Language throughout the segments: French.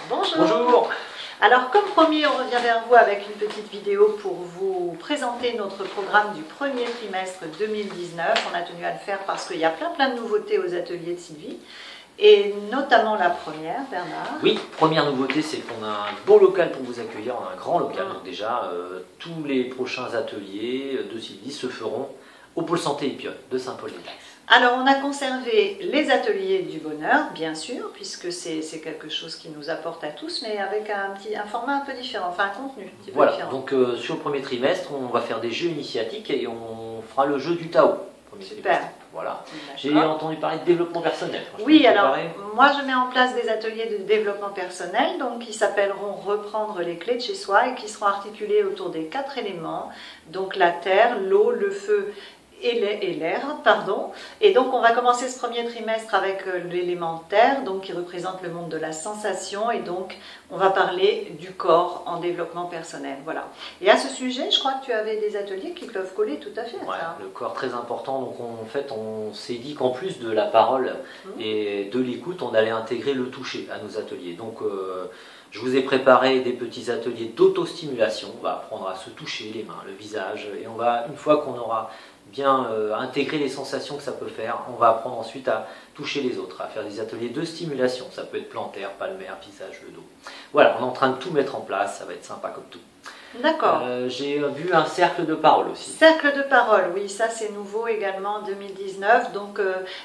Bonjour. Bonjour. Alors comme promis, on revient vers vous avec une petite vidéo pour vous présenter notre programme du premier trimestre 2019. On a tenu à le faire parce qu'il y a plein de nouveautés aux ateliers de Sylvie. Et notamment la première, Bernard. Oui, première nouveauté, c'est qu'on a un beau local pour vous accueillir, on a un grand local. Donc déjà, tous les prochains ateliers de Sylvie se feront au pôle santé Épionne de Saint-Paul-des-Taxes. Alors on a conservé les ateliers du bonheur, bien sûr, puisque c'est quelque chose qui nous apporte à tous, mais avec un format un peu différent, enfin un contenu un petit peu différent. Donc sur le premier trimestre, on va faire des jeux initiatiques et on fera le jeu du Tao. Super. Voilà. J'ai entendu parler de développement personnel. Oui, alors moi je mets en place des ateliers de développement personnel donc qui s'appelleront Reprendre les clés de chez soi et qui seront articulés autour des 4 éléments, donc la terre, l'eau, le feu et l'air, pardon. Et donc on va commencer ce premier trimestre avec l'élément terre, donc qui représente le monde de la sensation, et donc on va parler du corps en développement personnel. Voilà. Et à ce sujet, je crois que tu avais des ateliers qui peuvent coller tout à fait à ça. Le corps très important, donc en fait on s'est dit qu'en plus de la parole et de l'écoute, on allait intégrer le toucher à nos ateliers. Donc je vous ai préparé des petits ateliers d'auto-stimulation. On va apprendre à se toucher les mains, le visage, et on va, une fois qu'on aura bien intégrer les sensations que ça peut faire, on va apprendre ensuite à toucher les autres, à faire des ateliers de stimulation. Ça peut être plantaire, palmaire, visage, le dos. Voilà, on est en train de tout mettre en place, ça va être sympa comme tout. D'accord. J'ai vu un cercle de parole aussi. Cercle de parole, oui, ça c'est nouveau également en 2019. Donc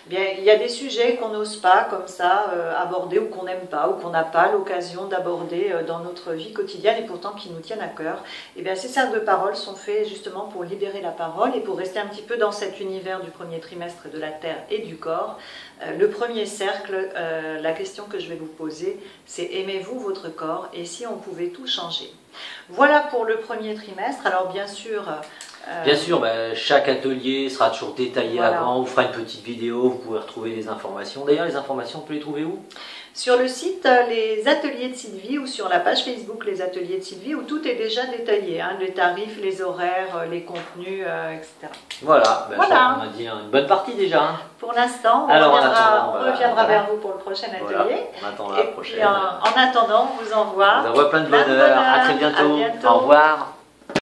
bien, il y a des sujets qu'on n'ose pas comme ça aborder, ou qu'on n'aime pas, ou qu'on n'a pas l'occasion d'aborder dans notre vie quotidienne, et pourtant qui nous tiennent à cœur. Et bien ces cercles de parole sont faits justement pour libérer la parole et pour rester un petit peu dans cet univers du premier trimestre de la terre et du corps. Le premier cercle, la question que je vais vous poser, c'est: aimez-vous votre corps, et si on pouvait tout changer? Voilà pour le premier trimestre. Alors bien sûr, chaque atelier sera toujours détaillé avant. On vous fera une petite vidéo, vous pouvez retrouver les informations. D'ailleurs, les informations, on peut les trouver où? Sur le site Les Ateliers de Sylvie, ou sur la page Facebook Les Ateliers de Sylvie, où tout est déjà détaillé, hein, les tarifs, les horaires, les contenus, etc. Voilà, on a dit une bonne partie déjà. Hein. Pour l'instant, on reviendra vers vous pour le prochain atelier. On attend la prochaine. Puis, en attendant, on vous envoie plein de bonheur. À très bientôt. Au revoir.